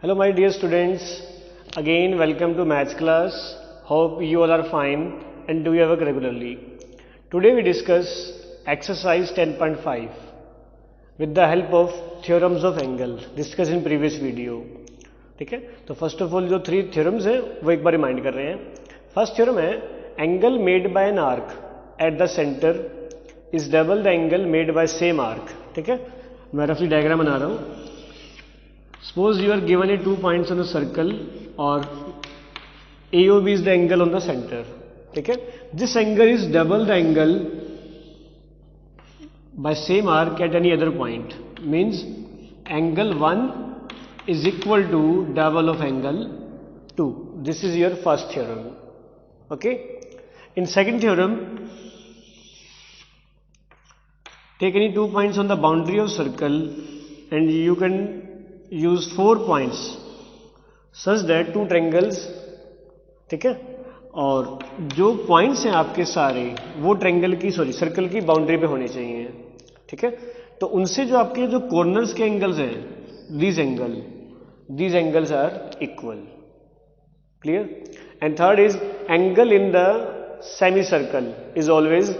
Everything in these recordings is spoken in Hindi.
Hello my dear students, again welcome to maths class. Hope you all are fine and do your work regularly. Today we discuss exercise 10.5 with the help of theorems of angle discussed in previous video. ठीक है, तो फर्स्ट ऑफ ऑल जो 3 थ्योरम्स हैं वो एक बार रिमाइंड कर रहे हैं. फर्स्ट थ्योरम है angle made by an arc eight the centre is double the angle made by same arc. ठीक है, मैं रफली डायग्राम बना रहा हूँ. Suppose you are given a 2 points on a circle or AOB is the angle on the center. ठीक है, this angle is double the angle by same arc at any other point. Means angle 1 is equal to double of angle 2. This is your first theorem. Okay. In second theorem, take any 2 points on the boundary of circle and you can use 4 points such that 2 triangles. ठीक है, और जो पॉइंट्स हैं आपके सारे वो ट्रायंगल की सर्कल की बाउंड्री पे होने चाहिए. ठीक है, तो उनसे जो आपके जो कॉर्नर्स के एंगल्स हैं these angles are equal. Clear? And third is angle in the semicircle is always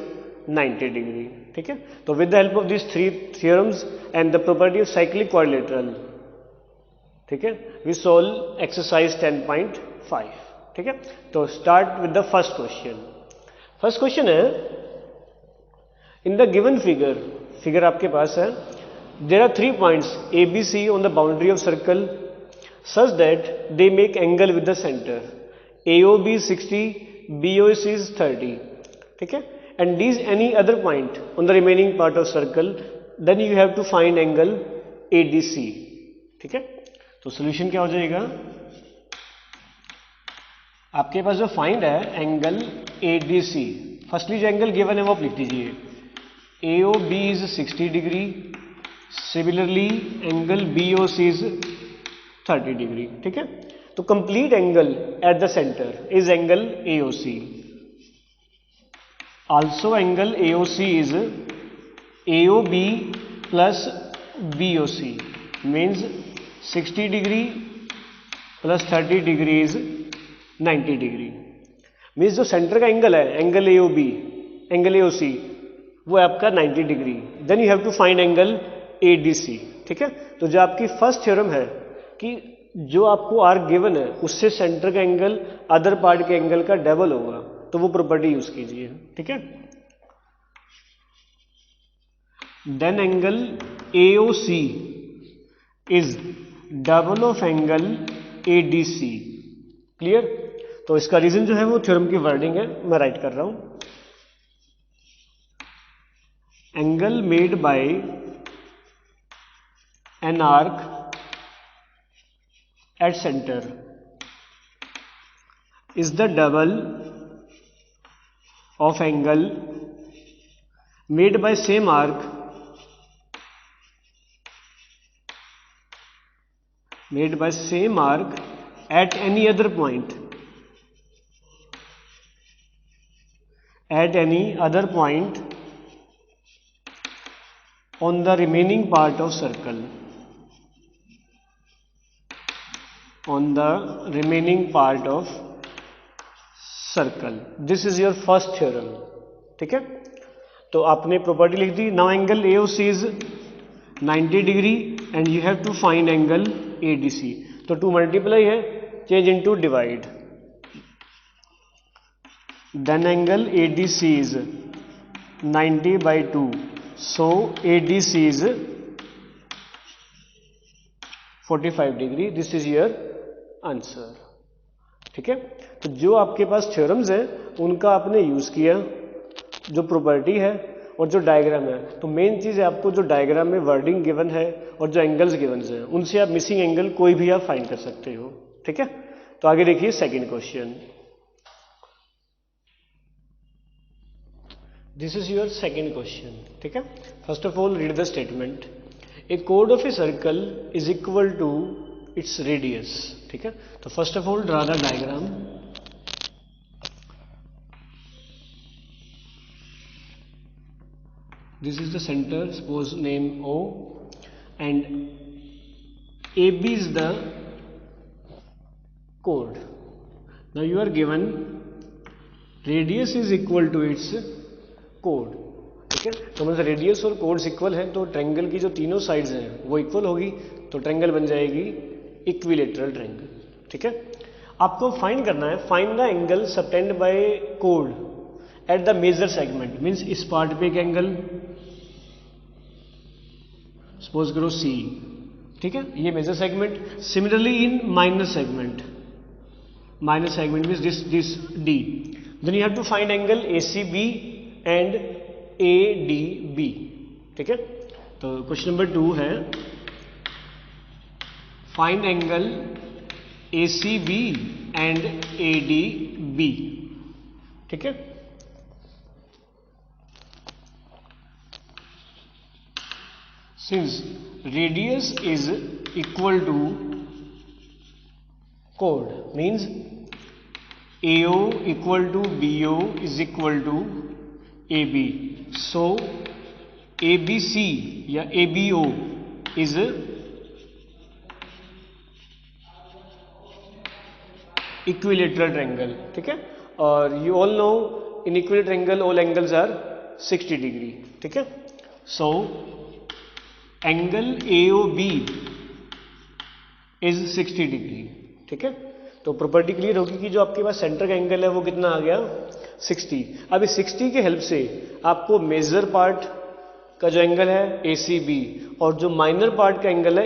90 degree. ठीक है, तो with the help of these 3 theorems and the property of cyclic quadrilateral, ठीक है, वी सोल्व एक्सरसाइज 10.5. ठीक है, तो start with the first question. First question है इन द गिवन फिगर आपके पास है there are 3 points A B C on the boundary of circle such that they make angle with the centre AOB 60, BOC is 30. ठीक है, and these any other point on the remaining part of circle, then you have to find angle ADC. ठीक है, तो सोल्यूशन क्या हो जाएगा, आपके पास जो फाइंड है एंगल ADC. फर्स्टली जो एंगल गिवन है वो आप लिख दीजिए. AOB is 60 degree, similarly angle BOC is 30 degree. ठीक है, तो complete angle at the centre is angle AOC. Also angle AOC is AOB plus BOC means 60 degree plus 30 degree is 90 degree. Means जो सेंटर का एंगल है एंगल AOC वो है आपका 90 degree. Then you have to find angle ADC. ठीक है, तो जो आपकी फर्स्ट थ्योरम है कि जो आपको आर्क गिवन है उससे सेंटर का एंगल अदर पार्ट के एंगल का डबल होगा, तो वो प्रॉपर्टी यूज कीजिए. ठीक है, then angle AOC is double of angle ADC. Clear? तो इसका रीजन जो है वो थ्योरम की वर्डिंग है, मैं राइट कर रहा हूं. Angle made by an arc at centre is the double of angle made by same arc made by same arc at any other point on the remaining part of circle this is your first theorem. ठीक है, तो आपने प्रॉपर्टी लिख दी. Now angle AOC is 90 degree and you have to find angle ADC. तो टू मल्टीप्लाई है, change into divide. Then angle ADC is 90 by 2, so ADC is 45 degree. This is your answer. ठीक है, तो जो आपके पास थ्योरम्स हैं उनका आपने यूज किया, जो प्रॉपर्टी है और जो डायग्राम है. तो मेन चीज़ है आपको जो डायग्राम में वर्डिंग गिवन है और जो एंगल्स गिवन हैं उनसे आप मिसिंग एंगल कोई भी आप फाइंड कर सकते हो. ठीक है, तो आगे देखिए second question. This is your second question. ठीक है, first of all read the statement. A कोड of a circle is equal to its radius. ठीक है, तो first of all draw the diagram. This is the center, suppose name O, and AB is the chord. Now you are given radius is equal to its chord. ठीक है, तो मतलब रेडियस और कोड्स इक्वल है, तो ट्रायंगल की जो तीनों साइड्स हैं वो इक्वल होगी, तो ट्रायंगल बन जाएगी इक्विलेटरल ट्रायंगल. ठीक है, आपको फाइंड करना है, find the angle subtended by कोड at the major segment. Means इस पार्ट पे एक एंगल सपोज करो सी. ठीक है, ये major segment. Similarly in minor segment means this D. Then you have to find angle A C B and A D B. ठीक है, तो क्वेश्चन नंबर 2 है find angle A C B and A D B. ठीक है, since radius is equal to chord means AO equal to BO is equal to AB. So ABC या ABO is equilateral triangle. ठीक है, और you all know in equilateral triangle all angles are 60 degree. ठीक है, so angle AOB is 60 degree. ठीक है, तो प्रॉपर्टी क्लियर होगी कि जो आपके पास सेंटर का एंगल है वो कितना आ गया 60. अब इस 60 के हेल्प से आपको मेजर पार्ट का जो एंगल है ACB और जो माइनर पार्ट का एंगल है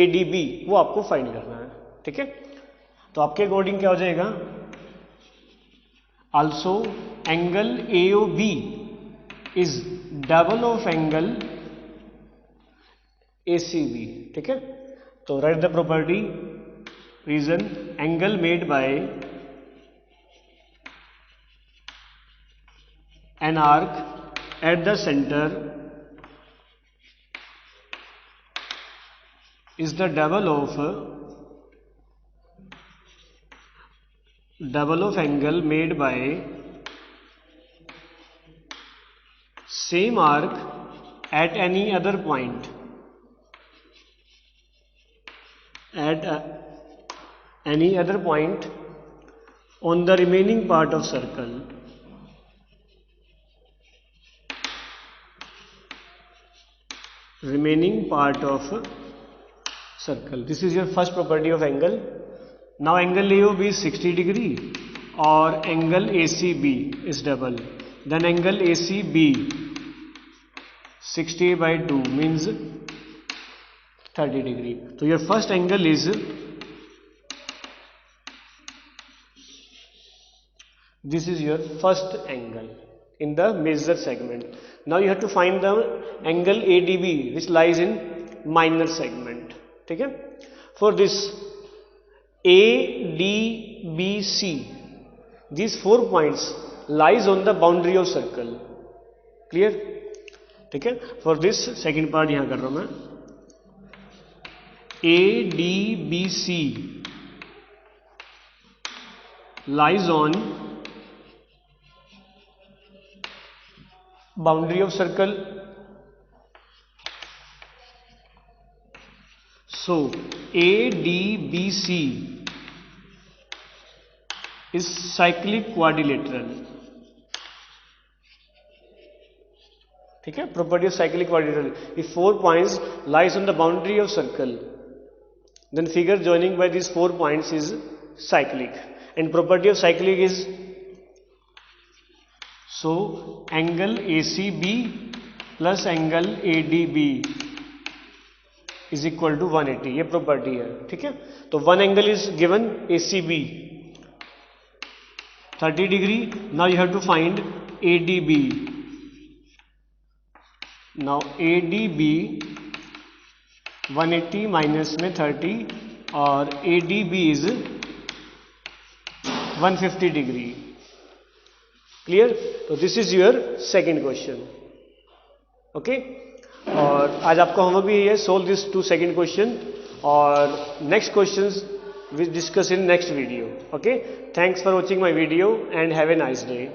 ADB वो आपको फाइंड करना है. ठीक है, तो आपके अकॉर्डिंग क्या हो जाएगा, also angle AOB is double of angle ACB. ठीक है, तो right the property. Reason, angle made by an arc at the center is the double of angle made by same arc at any other point any other point on the remaining part of circle. Remaining part of circle. This is your first property of angle. Now angle AOB is 60 degree or angle ACB is double. Then angle ACB 60 by 2 means 30 degree. So your first angle is this is your first angle in the major segment. Now you have to find the angle ADB which lies in minor segment. ठीक है, for this ADBC these 4 points lies on the boundary of circle. Clear? ठीक है, for this second part यहाँ कर रहा हूँ मैं. ADBC lies on boundary of circle. So ADBC is cyclic quadrilateral. ठीक है, property of cyclic quadrilateral. If 4 points lies on the boundary of circle, then figure joining by these 4 points is cyclic, and property of cyclic is so angle ACB plus angle ADB is equal to 180. ये प्रॉपर्टी है. ठीक है, तो one angle is given ACB 30 degree. Now you have to find ADB. Now ADB 180 minus में 30 और ADB इज 150 डिग्री. क्लियर? तो this is your second question. Okay, और आज आपका होमवर्क भी है सोल्व दिस 2 सेकेंड क्वेश्चन, और next questions we discuss in next video. Okay, thanks for watching my video and have a nice day.